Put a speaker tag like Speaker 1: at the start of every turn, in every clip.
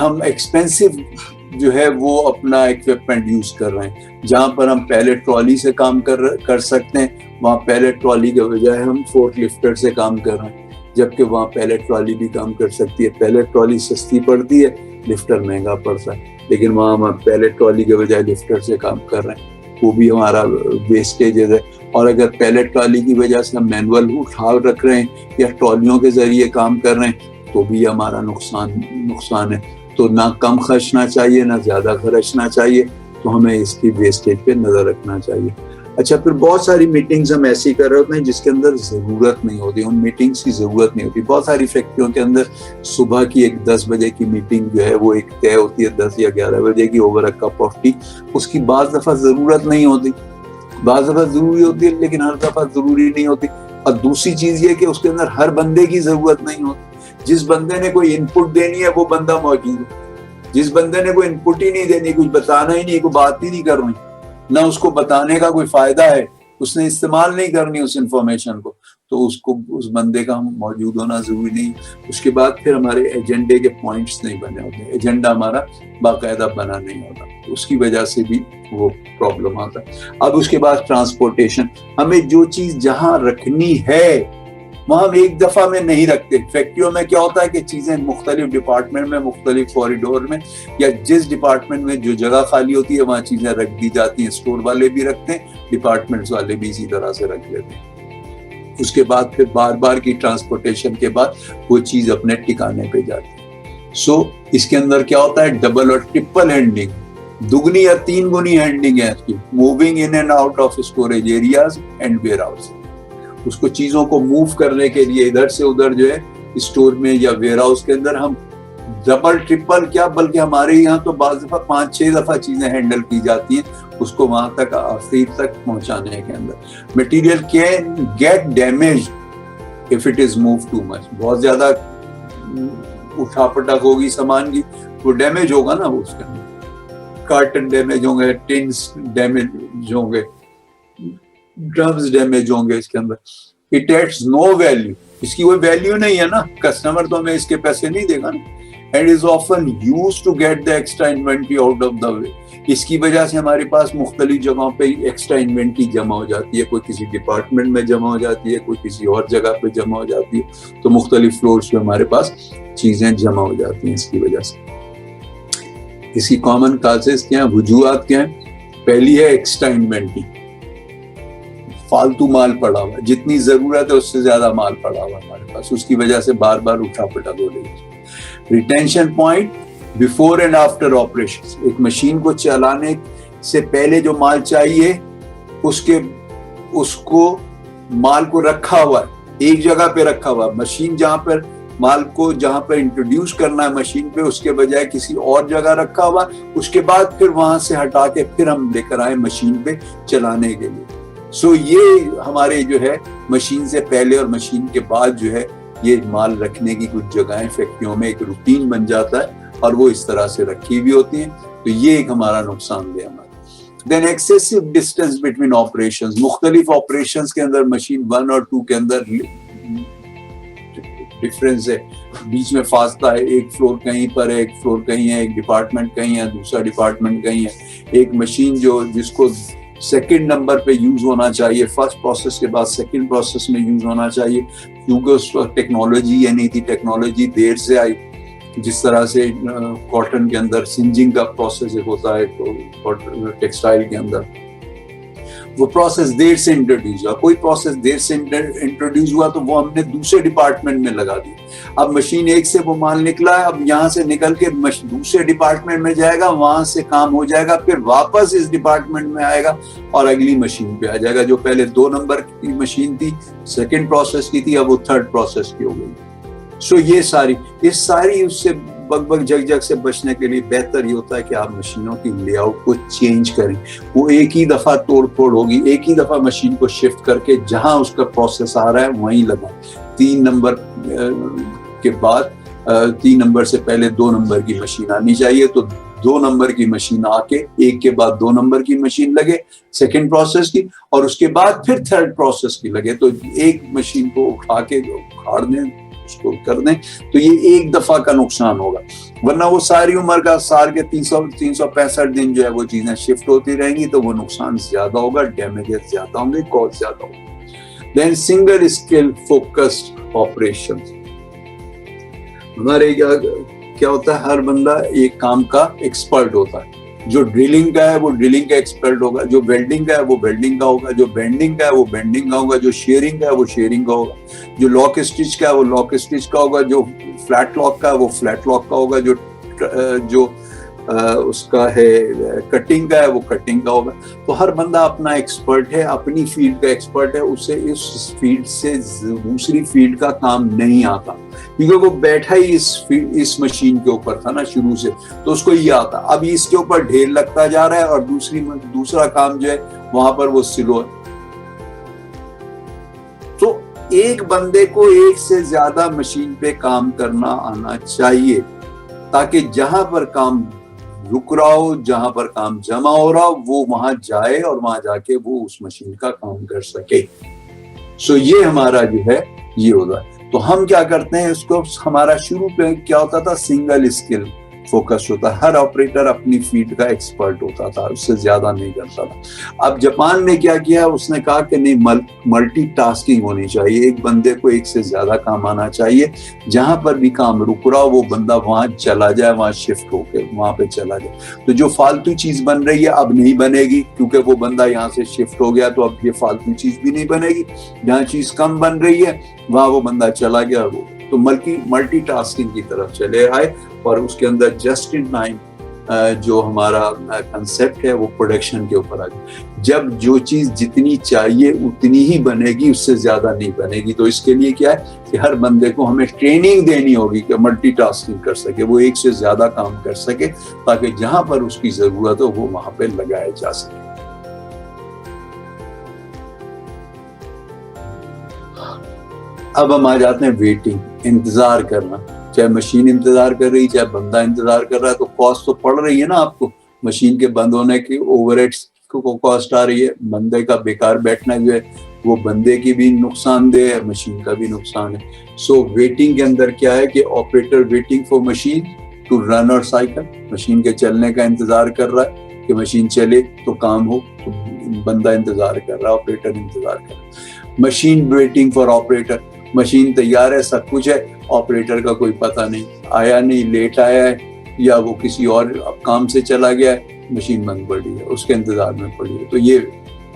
Speaker 1: ہم ایکسپینسو جو ہے وہ اپنا اکوپمنٹ یوز کر رہے ہیں. جہاں پر ہم پہلے ٹرالی سے کام کر سکتے ہیں وہاں پہلے ٹرالی کے بجائے ہم فورک لفٹر سے کام کر رہے ہیں, جبکہ وہاں پہلے ٹرالی بھی کام کر سکتی ہے. پہلے ٹرالی سستی پڑتی ہے, لفٹر مہنگا پڑتا ہے, لیکن وہاں ہم پہلے ٹرالی کے بجائے لفٹر سے کام کر رہے ہیں, وہ بھی ہمارا ویسٹیج ہے. اور اگر پہلے ٹرالی کی وجہ سے ہم مینول اٹھا رکھ رہے ہیں یا ٹرالیوں کے ذریعے کام کر رہے ہیں تو بھی ہمارا نقصان ہے. تو نہ کم خرچنا چاہیے نہ زیادہ خرچنا چاہیے, تو ہمیں اس کی ویسٹیج پہ نظر رکھنا چاہیے. اچھا, پھر بہت ساری میٹنگز ہم ایسی کر رہے ہوتے ہیں جس کے اندر ضرورت نہیں ہوتی, ان میٹنگز کی ضرورت نہیں ہوتی. بہت ساری فیکٹریوں کے اندر صبح کی ایک 10 بجے کی میٹنگ جو ہے وہ ایک طے ہوتی ہے 10 یا 11 بجے کی over a cup of tea. اس کی بعض دفعہ ضرورت نہیں ہوتی, بعض دفعہ ضروری ہوتی ہے لیکن ہر دفعہ ضروری نہیں ہوتی. اور دوسری چیز یہ کہ اس کے اندر ہر بندے کی ضرورت نہیں ہوتی. جس بندے نے کوئی ان پٹ دینی ہے وہ بندہ موجود ہے, جس بندے نے کوئی ان پٹ ہی نہیں دینی, کچھ بتانا ہی نہیں, کوئی بات ہی نہیں کرنی, نہ اس کو بتانے کا کوئی فائدہ ہے, اس نے استعمال نہیں کرنی اس انفارمیشن کو, تو اس بندے کا موجود ہونا ضروری نہیں. اس کے بعد پھر ہمارے ایجنڈے کے پوائنٹس نہیں بنے ہوتے, ایجنڈا ہمارا باقاعدہ بنا نہیں ہوتا, اس کی وجہ سے بھی وہ پرابلم آتا ہے. اب اس کے بعد ٹرانسپورٹیشن, ہمیں جو چیز جہاں رکھنی ہے وہاں ہم ایک دفعہ میں نہیں رکھتے. فیکٹریوں میں کیا ہوتا ہے کہ چیزیں مختلف ڈپارٹمنٹ میں, مختلف کوریڈور میں, یا جس ڈپارٹمنٹ میں جو جگہ خالی ہوتی ہے وہاں چیزیں رکھ دی جاتی ہیں. اسٹور والے بھی رکھتے ہیں, ڈپارٹمنٹس والے بھی اسی طرح سے رکھ لیتے ہیں. اس کے بعد پھر بار بار کی ٹرانسپورٹیشن کے بعد وہ چیز اپنے ٹھکانے پہ جاتی ہے. سو اس کے اندر کیا ہوتا ہے, ڈبل اور ٹرپل ہینڈلنگ, دگنی یا 3 گنی ہینڈلنگ ہے اس کی. Moving in and out of storage areas and warehouse, اس کو چیزوں کو موو کرنے کے لیے ادھر سے ادھر جو ہے اسٹور میں یا ویئر ہاؤس کے اندر ہم ڈبل ٹرپل کیا بلکہ ہمارے یہاں تو بعض دفعہ 5-6 دفعہ چیزیں ہینڈل کی جاتی ہیں اس کو وہاں تک آخر تک پہنچانے کے اندر. Material can get damage if it is move too much, بہت زیادہ اٹھا پٹک ہوگی سامان کی تو ڈیمیج ہوگا نا, وہ اس کے اندر کارٹن ڈیمیج ہوں گے, ٹنس ڈیمیج ہوں گے, ڈرمز ڈیمیج ہوں گے اس کے اندر. اٹ ایڈز نو ویلیو, اس کی کوئی ویلیو نہیں ہے نا, کسٹمر تو ہمیں اس کے پیسے نہیں دے گا نا. And is often used to get the extra inventory out of the way. اس کی وجہ سے ہمارے پاس مختلف جگہوں پہ ایکسٹرا انوینٹری جمع ہو جاتی ہے, کوئی کسی ڈپارٹمنٹ میں جمع ہو جاتی ہے, کوئی کسی اور جگہ پہ جمع ہو جاتی ہے, تو مختلف فلورز پہ ہمارے پاس چیزیں جمع ہو جاتی ہیں اس کی وجہ سے. اس کی کامن کازز کیا ہیں, وجوہات کیا ہیں؟ پہلی ہے ایکسٹرا انوینٹری, فالتو مال پڑا ہوا ہے, جتنی ضرورت ہے اس سے زیادہ مال پڑا ہوا ہے ہمارے پاس, اس کی وجہ سے بار بار اٹھا پٹک ہو رہی ہے. Retention point before and after operation, ایک مشین کو چلانے سے پہلے جو مال چاہیے اس کو مال کو رکھا ہوا ہے, ایک جگہ پہ رکھا ہوا ہے. مشین جہاں پر مال کو جہاں پر انٹروڈیوس کرنا ہے مشین پہ, اس کے بجائے کسی اور جگہ رکھا ہوا, اس کے بعد پھر وہاں سے ہٹا کے پھر ہم لے کر آئے مشین پہ چلانے کے لیے. سو یہ ہمارے جو ہے مشین سے پہلے اور مشین کے بعد جو ہے یہ مال رکھنے کی کچھ جگہیں فیکٹریوں میں ایک روٹین بن جاتا ہے اور وہ اس طرح سے رکھی بھی ہوتی ہیں, تو یہ ایک ہمارا نقصان دہ ہمارا. دین ایکسیسو ڈسٹینس بٹوین آپریشنز, مختلف آپریشنز کے اندر مشین 1 اور 2 کے اندر ڈفرینس ہے, بیچ میں فاصلہ ہے, ایک فلور کہیں پر ہے, ایک فلور کہیں ہے, ایک ڈپارٹمنٹ کہیں ہے, دوسرا ڈپارٹمنٹ کہیں ہے. ایک مشین جس کو سیکنڈ نمبر پہ یوز ہونا چاہیے, فرسٹ پروسیس کے بعد سیکنڈ پروسیس میں یوز ہونا چاہیے, کیونکہ اس وقت ٹیکنالوجی یہ نہیں تھی, ٹیکنالوجی دیر سے آئی. جس طرح سے کاٹن کے اندر سنجنگ کا پروسیس ہوتا ہے تو ٹیکسٹائل کے اندر وہ پروسیس دیر سے انٹروڈیوس ہوا, کوئی پروسیس دیر سے انٹروڈیوس ہوا تو وہ ہم نے دوسرے ڈپارٹمنٹ میں لگا دی. اب مشین ایک سے وہ مال نکلا ہے, اب یہاں سے نکل کے دوسرے ڈپارٹمنٹ میں جائے گا, وہاں سے کام ہو جائے گا, پھر واپس اس ڈپارٹمنٹ میں آئے گا اور اگلی مشین پہ آ جائے گا. جو پہلے 2 نمبر کی مشین تھی, سیکنڈ پروسیس کی تھی, اب وہ 3rd پروسیس کی ہو گئی. سو یہ ساری اس سے بگ جگ سے بچنے کے لیے بہتر یہ ہوتا ہے کہ آپ مشینوں کی لے آؤٹ کو چینج کریں. وہ ایک ہی دفعہ توڑ پھوڑ ہوگی, ایک ہی دفعہ مشین کو شفٹ کر کے جہاں اس کا پروسیس آ رہا ہے وہیں لگائیں. 3 نمبر کے بعد 3 نمبر سے پہلے 2 نمبر کی مشین آنی چاہیے, تو 2 نمبر کی مشین آ کے ایک کے بعد 2 نمبر کی مشین لگے سیکنڈ پروسیس کی, اور اس کے بعد پھر 3rd پروسیس کی لگے. تو ایک مشین کو اٹھا کے اکھاڑ دیں اس کو کر دیں تو یہ ایک دفعہ کا نقصان ہوگا، ورنہ وہ ساری عمر کا سال کے 365 دن جو ہے وہ چیزیں شفٹ ہوتی رہیں گی تو وہ نقصان زیادہ ہوگا، ڈیمیجز زیادہ ہوں گے، کاسٹ زیادہ ہوگا۔ دین سنگل اسکل فوکسڈ آپریشن، ہمارے کیا ہوتا ہے، ہر بندہ ایک کام کا ایکسپرٹ ہوتا ہے، جو ڈرلنگ کا ہے وہ ڈرلنگ کا ایکسپرٹ ہوگا، جو ویلڈنگ کا ہے وہ ویلڈنگ کا ہوگا، جو بینڈنگ کا ہے وہ بینڈنگ کا ہوگا، جو شیئرنگ کا ہے وہ شیئرنگ کا ہوگا، جو لاک اسٹچ کا ہے وہ لاک اسٹچ کا ہوگا، جو فلیٹ لاک کا ہے وہ فلیٹ لاک کا ہوگا، جو اس کا ہے کٹنگ کا ہے وہ کٹنگ کا ہوگا۔ تو ہر بندہ اپنا ایکسپرٹ ہے، اپنی فیلڈ کا ایکسپرٹ ہے، اسے اس فیلڈ سے دوسری فیلڈ کا کام نہیں آتا، کیونکہ وہ بیٹھا ہی اس مشین کے اوپر تھا نا شروع سے، تو اس کو یہ آتا۔ اب اس کے اوپر ڈھیر لگتا جا رہا ہے اور دوسرا کام جو ہے وہاں پر وہ سلو ہے۔ تو ایک بندے کو ایک سے زیادہ مشین پہ کام کرنا آنا چاہیے، تاکہ جہاں پر کام رک رہا ہو، جہاں پر کام جمع ہو رہا ہو، وہ وہاں جائے اور وہاں جا کے وہ اس مشین کا کام کر سکے۔ سو یہ ہمارا جو ہے یہ ہوتا ہے۔ تو ہم کیا کرتے ہیں اس کو، ہمارا شروع پہ کیا ہوتا تھا، سنگل اسکل فوکس ہوتا ہے، ہر آپریٹر اپنی فیلڈ کا ایکسپرٹ ہوتا تھا، اس سے زیادہ نہیں کرتا تھا۔ اب جاپان نے کیا کیا، اس نے کہا کہ نہیں، ملٹی ٹاسکنگ ہونی چاہیے، ایک بندے کو ایک سے زیادہ کام آنا چاہیے، جہاں پر بھی کام رک رہا ہو وہ بندہ وہاں چلا جائے، وہاں شفٹ ہو کے وہاں پہ چلا جائے۔ تو جو فالتو چیز بن رہی ہے اب نہیں بنے گی، کیونکہ وہ بندہ یہاں سے شفٹ ہو گیا، تو اب یہ فالتو چیز بھی نہیں بنے گی، جہاں چیز کم بن رہی ہے وہاں وہ بندہ چلا گیا، وہ تو ملٹی ٹاسکنگ کی طرف چلے آئے، اور اس کے اندر جسٹ ان ٹائم جو ہمارا کنسیپٹ ہے وہ پروڈکشن کے اوپر آ گیا۔ جب جو چیز جتنی چاہیے اتنی ہی بنے گی، اس سے زیادہ نہیں بنے گی۔ تو اس کے لیے کیا ہے کہ ہر بندے کو ہمیں ٹریننگ دینی ہوگی کہ ملٹی ٹاسکنگ کر سکے، وہ ایک سے زیادہ کام کر سکے، تاکہ جہاں پر اس کی ضرورت ہو وہ وہاں پہ لگایا جا سکے۔ اب ہم آ جاتے ہیں ویٹنگ، انتظار کرنا، چاہے مشین انتظار کر رہی، چاہے بندہ انتظار کر رہا ہے، تو کاسٹ تو پڑ رہی ہے نا آپ کو، مشین کے بند ہونے کی اوور ہیڈس کو کاسٹ آ رہی ہے، بندے کا بیکار بیٹھنا جو ہے وہ بندے کی بھی نقصان دہ ہے، مشین کا بھی نقصان ہے۔ سو ویٹنگ کے اندر کیا ہے کہ operator waiting for machine to run اور سائیکل، مشین کے چلنے کا انتظار کر رہا ہے کہ مشین چلے تو کام ہو، تو بندہ انتظار کر رہا ہے، آپریٹر انتظار کر رہا ہے۔ Machine waiting for operator, machine تیار ہے، سب کچھ ہے، آپریٹر کا کوئی پتہ نہیں، آیا نہیں، لیٹ آیا ہے، یا وہ کسی اور کام سے چلا گیا ہے، مشین بند پڑی ہے، اس کے انتظار میں پڑی ہے۔ تو یہ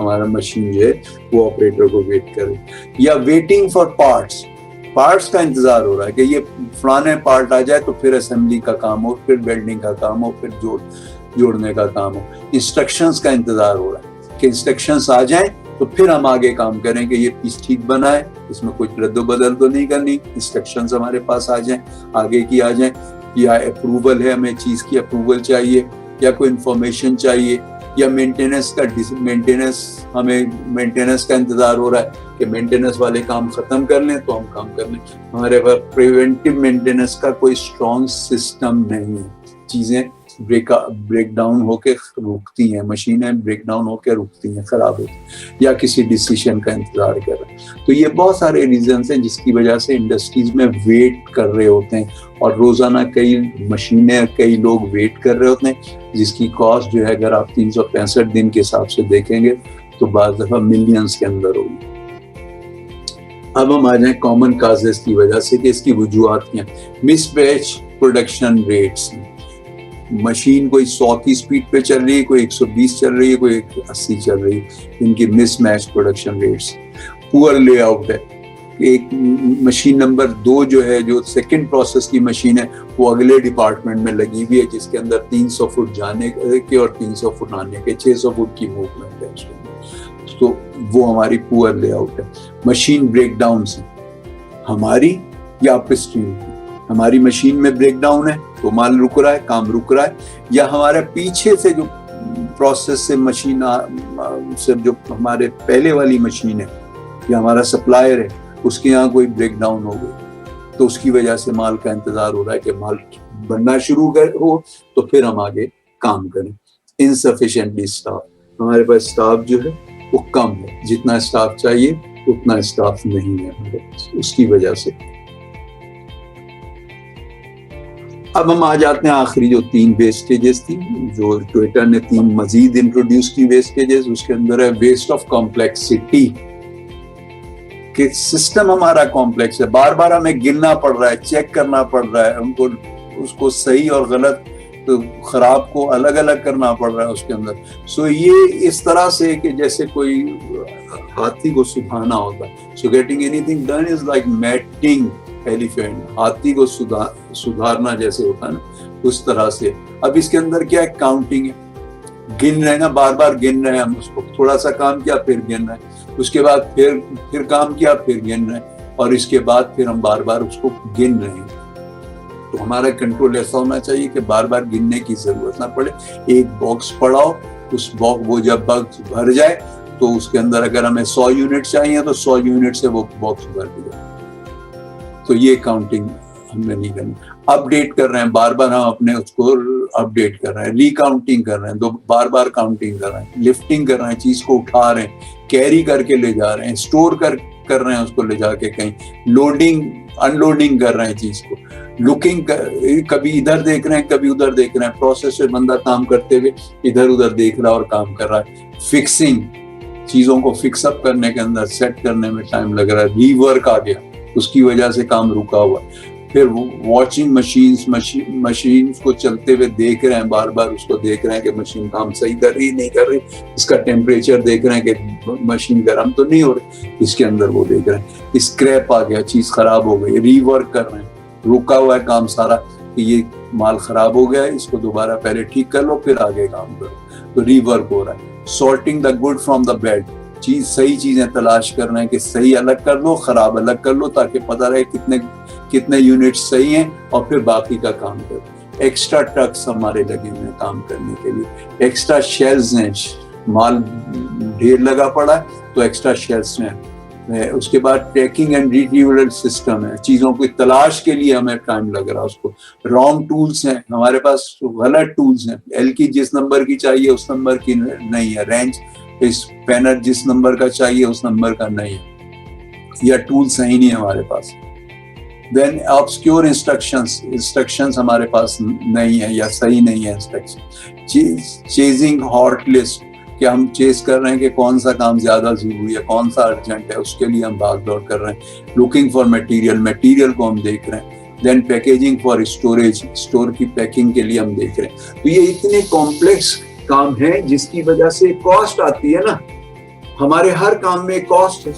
Speaker 1: ہمارا مشین جو ہے وہ آپریٹر کو ویٹ کرے۔ یا ویٹنگ فار پارٹس کا انتظار ہو رہا ہے کہ یہ فلانے پارٹ آ جائے تو پھر اسمبلی کا کام ہو، پھر ویلڈنگ کا کام ہو، پھر جوڑنے کا کام ہو۔ انسٹرکشنز کا انتظار ہو رہا ہے کہ انسٹرکشنز آ جائیں تو پھر ہم آگے کام کریں کہ یہ پیس ٹھیک بنا ہے، اس میں کچھ رد و بدل تو نہیں کرنی، انسٹرکشنز ہمارے پاس آ جائیں، آگے کی آ جائیں، یا اپروول ہے، ہمیں چیز کی اپروول چاہیے، یا کوئی انفارمیشن چاہیے، یا مینٹیننس ہمیں مینٹیننس کا انتظار ہو رہا ہے کہ مینٹیننس والے کام ختم کر لیں تو ہم کام کر لیں۔ ہمارے پاس پریونٹیو مینٹیننس کا کوئی اسٹرانگ سسٹم نہیں ہے، چیزیں بریک ڈاؤن ہو کے رکتی ہیں، مشینیں بریک ڈاؤن ہو کے رکتی ہیں، خراب ہوتی ہیں، یا کسی ڈیسیشن کا انتظار کر رہے ہیں۔ تو یہ بہت سارے ریزنس ہیں جس کی وجہ سے انڈسٹریز میں ویٹ کر رہے ہوتے ہیں، اور روزانہ کئی مشینیں، کئی لوگ ویٹ کر رہے ہوتے ہیں، جس کی کاسٹ جو ہے اگر آپ 365 دن کے حساب سے دیکھیں گے تو بعض دفعہ ملینز کے اندر ہوگی۔ اب ہم آ جائیں کامن کازز کی وجہ سے کہ اس کی وجوہات کیا ہیں۔ مس میچ پروڈکشن ریٹس، مشین کوئی 100 کی سپیڈ پہ چل رہی ہے، کوئی 120 چل رہی ہے، کوئی 80 چل رہی ہے، ان کی مس میچ پروڈکشن ریٹس۔ پور لے آؤٹ ہے، ایک مشین نمبر 2 جو ہے، جو سیکنڈ پروسیس کی مشین ہے، وہ اگلے ڈپارٹمنٹ میں لگی ہوئی ہے، جس کے اندر 300 فٹ جانے کے اور 300 فٹ آنے کے، 600 فٹ کی موومنٹ ہے اس کے اندر، تو وہ ہماری پور لے آؤٹ ہے۔ مشین بریک ڈاؤن سے، ہماری یا اپ اسٹریم کی، ہماری مشین میں بریک ڈاؤن ہے تو مال رک رہا ہے، کام رک رہا ہے، یا ہمارے پیچھے سے جو پروسیس سے مشین سے جو ہمارے پہلے والی مشین ہے یا ہمارا سپلائر ہے، اس کے یہاں کوئی بریک ڈاؤن ہو گئی تو اس کی وجہ سے مال کا انتظار ہو رہا ہے کہ مال بننا شروع ہو تو پھر ہم آگے کام کریں۔ انسفیشینٹلی اسٹاف، ہمارے پاس اسٹاف جو ہے وہ کم ہے، جتنا اسٹاف چاہیے اتنا اسٹاف نہیں ہے ہمارے پاس، اس کی وجہ سے۔ اب ہم آ جاتے ہیں آخری جو 3 ویسٹیجز تھی جو ٹویٹر نے 3 مزید انٹروڈیوس کی ویسٹیجز. اس کے اندر ہے ویسٹ آف کمپلیکسٹی, کہ سسٹم ہمارا کمپلیکس ہے, بار بار ہمیں گننا پڑ رہا ہے, چیک کرنا پڑ رہا ہے, ہم کو اس کو صحیح اور غلط خراب کو الگ الگ کرنا پڑ رہا ہے اس کے اندر. سو یہ اس طرح سے کہ جیسے کوئی ہاتھی کو سدھانا ہوتا ہے. So getting any thing done is like meeting elephant, ہاتھی کو سدھارنا جیسے ہوتا ہے نا, اس طرح سے. اب اس کے اندر کیا ہے, کاؤنٹنگ ہے, گن رہے ہیں نا, بار بار گن رہے ہیں ہم اس کو, تھوڑا سا کام کیا پھر گن رہے ہیں, اس کے بعد پھر کام کیا پھر گن رہے ہیں, اور اس کے بعد پھر ہم بار بار اس کو گن رہے ہیں. تو ہمارا کنٹرول ایسا ہونا چاہیے کہ بار بار گننے کی ضرورت نہ پڑے. ایک باکس پڑاؤ, اس باکس وہ جب باکس بھر جائے تو اس کے اندر اگر ہمیں 100 یونٹ چاہیے تو 100 یونٹ سے وہ باکس بھر دیا. تو یہ کاؤنٹنگ ہم نے نہیں کرنی. اپ ڈیٹ کر رہے ہیں, بار بار ہم اپنے اس کو اپ ڈیٹ کر رہے ہیں, ری کاؤنٹنگ کر رہے ہیں, بار بار کاؤنٹنگ کر رہے ہیں, لفٹنگ کر رہے ہیں, چیز کو اٹھا رہے ہیں, کیری کر کے لے جا رہے ہیں, اسٹور کر رہے ہیں اس کو لے جا کے کہیں, لوڈنگ انلوڈنگ کر رہے ہیں چیز کو, لوکنگ, کبھی ادھر دیکھ رہے ہیں کبھی ادھر دیکھ رہے ہیں, پروسیس سے بندہ کام کرتے ہوئے ادھر ادھر دیکھ رہا ہے اور کام کر رہا ہے. فکسنگ, چیزوں کو فکس اپ کرنے کے اندر سیٹ کرنے میں ٹائم لگ رہا ہے. ری ورک آ گیا, اس کی وجہ سے کام رکا ہوا. پھر واچنگ مشینز کو چلتے ہوئے دیکھ رہے ہیں, بار بار اس کو دیکھ رہے ہیں کہ مشین کام صحیح کر رہی نہیں کر رہی, اس کا ٹیمپریچر دیکھ رہے ہیں کہ مشین گرم تو نہیں ہو رہی, اس کے اندر وہ دیکھ رہے ہیں. اسکریپ آ گیا, چیز خراب ہو گئی, ری ورک کر رہے ہیں, رکا ہوا ہے کام سارا کہ یہ مال خراب ہو گیا ہے, اس کو دوبارہ پہلے ٹھیک کر لو پھر آگے کام کرو, تو ری ورک ہو رہا ہے. Sorting the good from the bad, چیز صحیح چیزیں تلاش کر رہے ہیں کہ صحیح الگ کر لو, خراب الگ کر لو, تاکہ پتہ رہے کتنے یونٹ صحیح ہیں, اور پھر باقی کا کام کرو. ایکسٹرا ٹرکس ہمارے لگے ہوئے ہیں کام کرنے کے لیے, ایکسٹرا شیلز ہیں, مال ڈھیر لگا پڑا ہے تو ایکسٹرا شیلز ہیں. اس کے بعد ٹریکنگ اینڈ ریٹریول سسٹم ہے, چیزوں کی تلاش کے لیے ہمیں ٹائم لگ رہا ہے اس کو. رانگ ٹولز ہیں ہمارے پاس, غلط ٹولز ہیں, ایل کی جس نمبر کی چاہیے اس نمبر کی نہیں ہے, رینج اسپینر جس نمبر کا چاہیے اس نمبر کا نہیں ہے, یا ٹول صحیح نہیں ہے ہمارے پاس. دین obscure انسٹرکشنز ہمارے پاس نہیں ہے یا صحیح نہیں ہے انسٹرکشن. چیزنگ ہاٹ لسٹ, کہ ہم چیز کر رہے ہیں کہ کون سا کام زیادہ ضروری ہے, کون سا ارجنٹ ہے, اس کے لیے ہم بھاگ دوڑ کر رہے ہیں. لوکنگ فار میٹیریل کو ہم دیکھ رہے ہیں. دین پیکیجنگ فار اسٹوریج, اسٹور کی پیکنگ کے لیے ہم دیکھ رہے ہیں. تو یہ اتنے کمپلیکس کام ہے جس کی وجہ سے کاسٹ آتی ہے نا, ہمارے ہر کام میں کاسٹ ہے.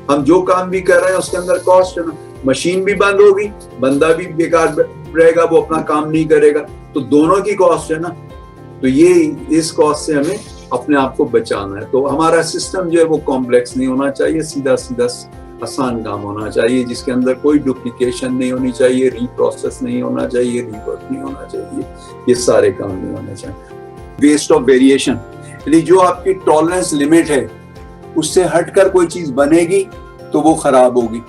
Speaker 1: ہم جو کام بھی کر رہے ہیں اس کے اندر کاسٹ ہے نا. مشین بھی بند ہوگی, بندہ بھی بیکار رہے گا, وہ اپنا کام نہیں کرے گا, تو دونوں کی کاسٹ ہے نا. تو یہ اس کاسٹ سے ہمیں اپنے آپ کو بچانا ہے. تو ہمارا سسٹم جو ہے وہ کمپلیکس نہیں ہونا چاہیے, سیدھا آسان کام ہونا چاہیے, جس کے اندر کوئی ڈپلیکیشن نہیں ہونی چاہیے, ری پروسیس نہیں ہونا چاہیے, ری ورک نہیں ہونا چاہیے, یہ سارے کام نہیں ہونے چاہیے. ویسٹ آف ویریشن, یعنی جو آپ کی ٹالرنس لمٹ ہے اس سے ہٹ کر کوئی چیز بنے گی تو وہ خراب ہوگی.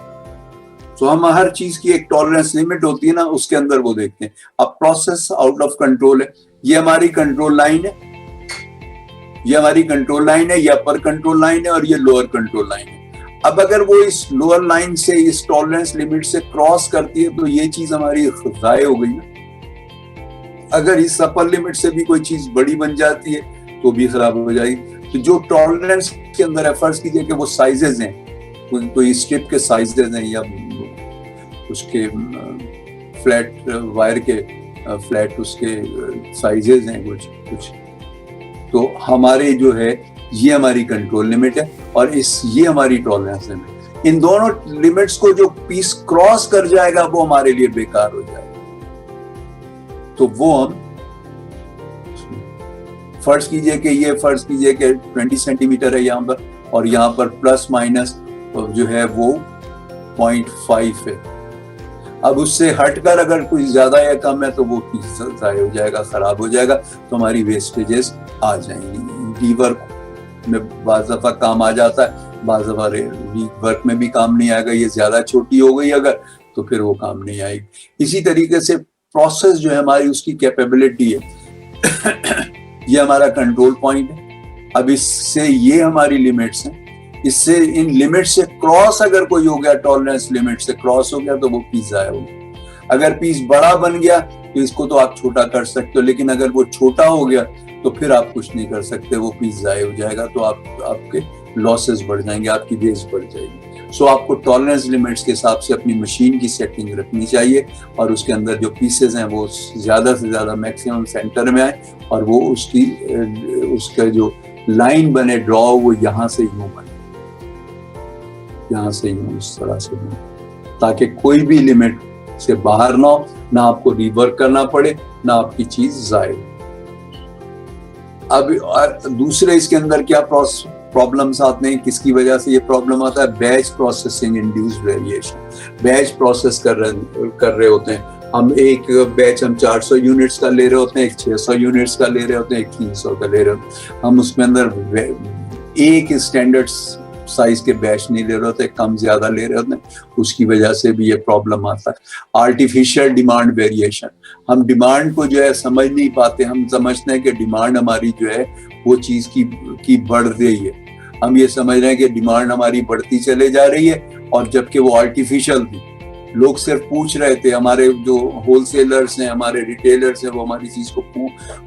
Speaker 1: تو ہم ہر چیز کی ایک ٹالرنس لمٹ ہوتی ہے نا, اس کے اندر وہ دیکھتے ہیں. اب پروسیس آؤٹ آف کنٹرول ہے, یہ ہماری کنٹرول لائن ہے, یہ ہماری کنٹرول لائن ہے, یہ اپر کنٹرول لائن ہے, اور یہ لوور کنٹرول لائن ہے. اب اگر وہ اس لوور لائن سے, اس ٹالرنس لمٹ سے کراس کرتی ہے تو یہ چیز ہماری ضائع ہو گئی نا. اگر اس اپر لمٹ سے بھی کوئی چیز بڑی بن جاتی ہے تو بھی خراب ہو جائے گی. تو جو ٹالرنس کے اندر ہے, فرض کیجئے کہ وہ سائزز ہیں, کوئی اسٹرپ کے سائزز ہیں, یا اس کے فلیٹ وائر کے فلیٹ اس کے سائزز ہیں کچھ, تو ہمارے جو ہے یہ ہماری کنٹرول لمٹ ہے, اور یہ ہماری ٹالرنس لمٹ. ان دونوں لمٹس کو جو پیس کراس کر جائے گا وہ ہمارے لیے بیکار ہو جائے گا. تو وہ ہم فرض کیجئے کہ 20 سینٹی میٹر ہے یہاں پر, اور یہاں پر پلس مائنس جو ہے وہ 0.5 ہے. اب اس سے ہٹ کر اگر کوئی زیادہ یا کم ہے تو وہ پیس ضائع ہو جائے گا, خراب ہو جائے گا, تو ہماری ویسٹیجز آ جائیں گی. ری ورک میں بعض دفعہ کام آ جاتا ہے, بعض دفعہ ری ورک میں بھی کام نہیں آئے گا. یہ زیادہ چھوٹی ہو گئی اگر تو پھر وہ کام نہیں آئے گی. اسی طریقے سے پروسیس جو ہے ہماری, اس کی کیپیبلٹی ہے, یہ ہمارا کنٹرول پوائنٹ ہے. اب اس سے یہ ہماری لمٹس ہیں, اس سے ان لمٹ سے کراس اگر کوئی ہو گیا, ٹالرنس لمٹ سے کراس ہو گیا تو وہ پیس ضائع ہو گیا. اگر پیس بڑا بن گیا تو اس کو تو آپ چھوٹا کر سکتے ہو، لیکن اگر وہ چھوٹا ہو گیا تو پھر آپ کچھ نہیں کر سکتے، وہ پیس ضائع ہو جائے گا، تو آپ کے لاسز بڑھ جائیں گے، آپ کی ویسٹ بڑھ جائے گی۔ سو آپ کو ٹالرنس لیمٹس کے حساب سے اپنی مشین کی سیٹنگ رکھنی چاہیے، اور اس کے اندر جو پیسز ہیں وہ زیادہ سے زیادہ میکسیمم سینٹر میں آئے، اور وہ اس کا جو لائن بنے ڈرا وہ یہاں سے یوں بنے، یہاں سے یوں اس طرح سے بنے، تاکہ کوئی بھی لمٹ سے باہر نہ ہو، نہ آپ کو ریورک کرنا پڑے، نہ آپ کی چیز ضائع۔ اب دوسرے اس کے اندر کیا پرابلمس آتے ہیں، کس کی وجہ سے یہ پرابلم آتا ہے؟ Batch processing induced variation. Batch process کر رہے ہوتے ہیں ہم، ایک بیچ ہم 400 یونٹس کا لے رہے ہوتے ہیں، ایک 600 یونٹس کا لے رہے ہوتے ہیں، ایک 300 کا لے رہے ہوتے ہیں، ہم اس میں اندر ایک اسٹینڈرڈ سائز کے بیچ نہیں لے رہے ہوتے، کم زیادہ لے رہے ہوتے ہیں، اس کی وجہ سے بھی یہ پرابلم آتا ہے۔ آرٹیفیشل ڈیمانڈ ویریشن، ہم ڈیمانڈ کو جو ہے سمجھ نہیں پاتے، ہم سمجھتے ہیں کہ ڈیمانڈ ہماری جو ہے وہ چیز کی بڑھ رہی ہے، ہم یہ سمجھ رہے ہیں کہ ڈیمانڈ ہماری بڑھتی چلے جا رہی ہے، اور جبکہ وہ آرٹیفیشل تھی۔ لوگ صرف پوچھ رہے تھے، ہمارے جو ہول سیلرز ہیں، ہمارے ریٹیلرز ہیں، وہ ہماری چیز کو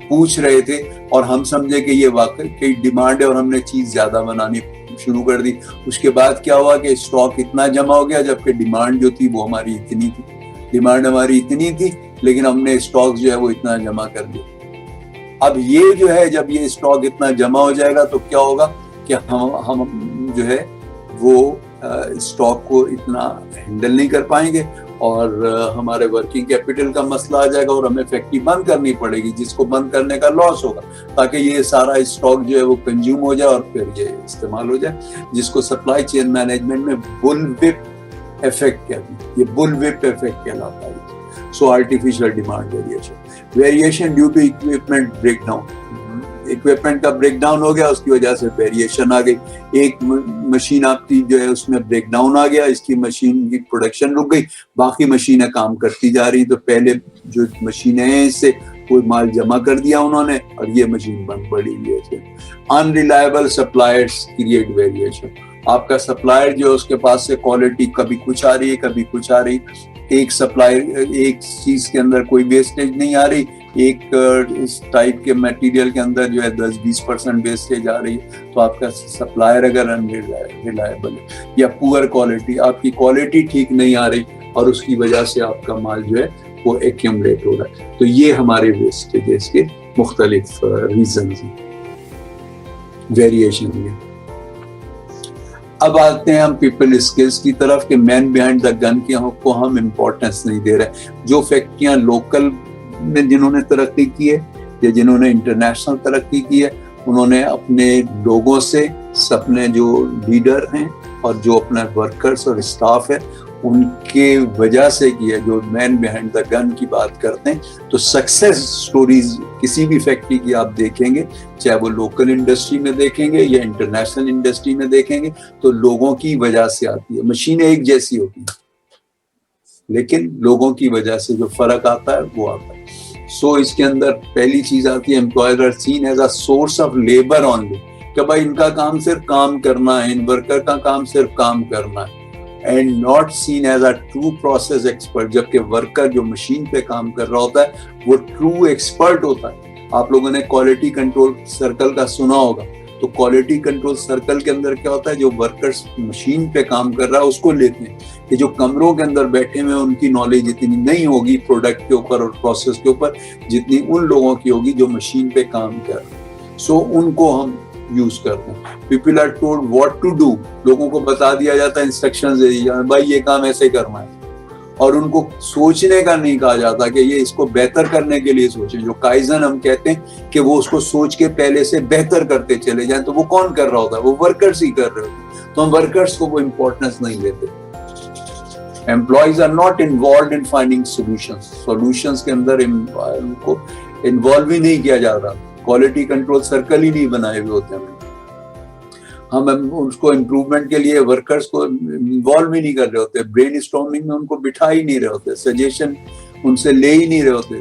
Speaker 1: پوچھ رہے تھے، اور ہم سمجھے کہ یہ واقعی ڈیمانڈ ہے، اور ہم نے چیز زیادہ بنانی شروع کر دی۔ اس کے بعد کیا ہوا کہ اسٹاک اتنا جمع ہو گیا، جبکہ ڈیمانڈ جو تھی وہ ہماری اتنی تھی، ڈیمانڈ ہماری اتنی تھی، لیکن ہم نے اسٹاک جو ہے وہ اتنا جمع کر دیا۔ اب یہ جو ہے، جب یہ اسٹاک اتنا جمع ہو جائے گا تو کیا ہوگا کہ ہم جو ہے وہ اسٹاک کو اتنا ہینڈل نہیں کر پائیں گے، اور ہمارے ورکنگ کیپٹل کا مسئلہ آ جائے گا، اور ہمیں فیکٹری بند کرنی پڑے گی، جس کو بند کرنے کا لاس ہوگا، تاکہ یہ سارا اسٹاک جو ہے وہ کنزیوم ہو جائے اور پھر یہ استعمال ہو جائے، جس کو سپلائی چین مینجمنٹ میں بل وپ ایفیکٹ کہتے ہیں، یہ بل وپ ایفیکٹ کہلاتا ہے۔ So artificial demand variation due to equipment breakdown, equipment کا بریک ڈاؤن ہو گیا، اس کی وجہ سے ویریشن آ گئی، ایک مشین آپ کی جو ہے اس میں بریک ڈاؤن آ گیا، اس کی مشین کی پروڈکشن رک گئی، باقی مشینیں کام کرتی جا رہی، تو پہلے جو مشینیں ہیں اس سے کوئی مال جمع کر دیا انہوں نے، اور یہ مشین بند پڑی ہوئی ہے۔ انریلائبل سپلائرز کریٹ ویریشن، آپ کا سپلائر جو ہے اس کے پاس سے کوالٹی کبھی کچھ آ رہی ہے، کبھی کچھ آ رہی، ایک سپلائر ایک چیز کے اندر کوئی ویسٹیج نہیں آ رہی، ایک اس ٹائپ کے میٹیریل کے اندر جو ہے 10-20% ویسٹیج آ رہی ہے، تو آپ کا سپلائر اگر انریلائبل ہے، یا پور کوالٹی، آپ کی کوالٹی ٹھیک نہیں آ رہی، اور اس کی وجہ سے آپ کا مال جو ہے وہ ایکیومولیٹ ہو رہا ہے، تو یہ ہمارے ویسٹیجز کے مختلف ریزنز ہیں، ویریشن ہیں۔ اب آتے ہیں ہم پیپل اسکلز کی طرف، کہ مین بیہائنڈ دا گن کو ہم امپورٹنس نہیں دے رہے۔ جو فیکٹریاں لوکل میں جنہوں نے ترقی کی ہے، یا جنہوں نے انٹرنیشنل ترقی کی ہے، انہوں نے اپنے لوگوں سے، اپنے جو لیڈر ہیں اور جو اپنے ورکرز اور اسٹاف ہے ان کے وجہ سے کی ہے۔ جو مین بیہائنڈ دا گن کی بات کرتے ہیں، تو سکسیس سٹوریز کسی بھی فیکٹری کی آپ دیکھیں گے، چاہے وہ لوکل انڈسٹری میں دیکھیں گے یا انٹرنیشنل انڈسٹری میں دیکھیں گے، تو لوگوں کی وجہ سے آتی ہے۔ مشینیں ایک جیسی ہوتی ہیں، لیکن لوگوں کی وجہ سے جو فرق آتا ہے وہ آتا ہے۔ سو اس کے اندر پہلی چیز آتی ہے، employer are seen as a source of labour only, کہ بھائی ان کا کام صرف کام کرنا ہے، ان ورکر کا کام صرف کام کرنا ہے، and not seen as a true process expert, جبکہ ورکر جو مشین پہ کام کر رہا ہوتا ہے وہ ٹرو ایکسپرٹ ہوتا ہے۔ آپ لوگوں نے کوالٹی کنٹرول سرکل کا سنا ہوگا، تو کوالٹی کنٹرول سرکل کے اندر کیا ہوتا ہے، جو ورکرز مشین پہ کام کر رہا ہے اس کو لیتے ہیں، کہ جو کمروں کے اندر بیٹھے ہوئے ان کی نالج اتنی نہیں ہوگی پروڈکٹ کے اوپر اور پروسیس کے اوپر، جتنی ان لوگوں کی ہوگی جو مشین پہ کام کر رہے ہیں۔ سو ان کو ہم یوز کرتے ہیں۔ People are told what to do, لوگوں کو بتا دیا جاتا ہے، انسٹرکشنز دے دی جاتی ہیں، بھائی یہ کام ایسے کرنا ہے، اور ان کو سوچنے کا نہیں کہا جاتا کہ یہ اس کو بہتر کرنے کے لیے سوچیں۔ جو کائزن ہم کہتے ہیں کہ وہ اس کو سوچ کے پہلے سے بہتر کرتے چلے جائیں، تو وہ کون کر رہا ہوتا ہے؟ وہ ورکرز ہی کر رہے ہوتے ہیں، تو ہم ورکرز کو وہ امپورٹنس نہیں دیتے۔ Employees are not involved in finding solutions. Solutions کے اندر ان کو انوالو ہی نہیں کیا جا رہا، کوالٹی کنٹرول سرکل ہی نہیں بنائے ہوئے ہوتے ہیں، ہم اس کو امپروومنٹ کے لیے ورکرز کو انوالو ہی نہیں کر رہے ہوتے، برین اسٹارمنگ میں ان کو بٹھا ہی نہیں رہے ہوتے، سجیشن ان سے لے ہی نہیں رہے ہوتے۔